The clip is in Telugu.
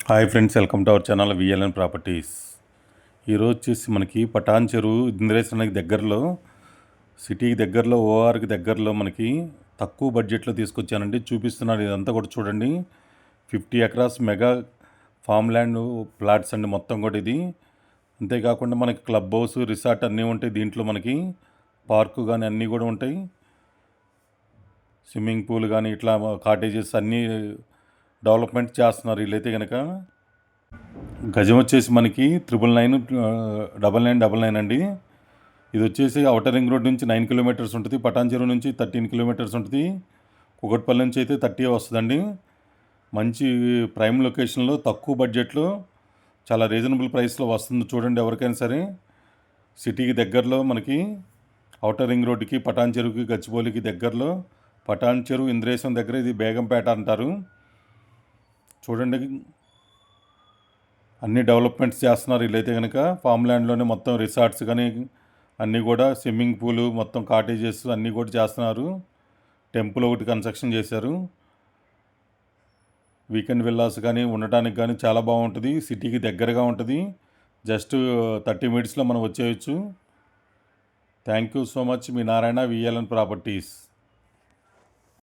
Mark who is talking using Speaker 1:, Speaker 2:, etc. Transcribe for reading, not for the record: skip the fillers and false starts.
Speaker 1: Hi friends, welcome to our channel VLN properties. ఈరోజు వచ్చేసి మనకి పటాన్ చెరువు ఇంద్రేశ్వరానికి దగ్గరలో, సిటీకి దగ్గరలో, ఓఆర్కి దగ్గరలో మనకి తక్కువ బడ్జెట్లో తీసుకొచ్చానండి. చూపిస్తున్నాను, ఇదంతా కూడా చూడండి. 50 acres mega farm land plots అండి మొత్తం కూడా ఇది. అంతేకాకుండా మనకి క్లబ్ హౌస్, రిసార్ట్ అన్నీ ఉంటాయి దీంట్లో. మనకి పార్కు కానీ అన్నీ కూడా ఉంటాయి. స్విమ్మింగ్ పూల్ కానీ ఇట్లా కాటేజెస్ అన్నీ డెవలప్మెంట్ చేస్తున్నారు వీళ్ళైతే కనుక. గజం వచ్చేసి మనకి 999 అండి. ఇది వచ్చేసి ఔటర్ రింగ్ రోడ్ నుంచి 9 కిలోమీటర్స్ ఉంటుంది. పటాన్ చెరువు నుంచి 13 కిలోమీటర్స్ ఉంటుంది. కుకట్పల్లి నుంచి అయితే 30 వస్తుందండి. మంచి ప్రైమ్ లొకేషన్లో, తక్కువ బడ్జెట్లో, చాలా రీజనబుల్ ప్రైస్లో వస్తుంది. చూడండి, ఎవరికైనా సరే సిటీకి దగ్గరలో మనకి ఔటర్ రింగ్ రోడ్డుకి, పటాన్ చెరువుకి, గచ్చిబౌలికి దగ్గరలో, పటాన్ చెరువు ఇంద్రేశం దగ్గర, ఇది బేగంపేట అంటారు. చూడండి, అన్ని డెవలప్మెంట్స్ చేస్తున్నారు వీళ్ళైతే కనుక. ఫామ్ ల్యాండ్లోనే మొత్తం రిసార్ట్స్ కానీ అన్నీ కూడా, స్విమ్మింగ్ పూలు, మొత్తం కాటేజెస్ అన్నీ కూడా చేస్తున్నారు. టెంపుల్ ఒకటి కన్స్ట్రక్షన్ చేశారు. వీకెండ్ విల్లాస్ కానీ ఉండటానికి కానీ చాలా బాగుంటుంది. సిటీకి దగ్గరగా ఉంటుంది. జస్ట్ 30 మినిట్స్లో మనం వచ్చేయచ్చు. Thank you so much. మీ నారాయణ, విఎల్ఎన్ ప్రాపర్టీస్.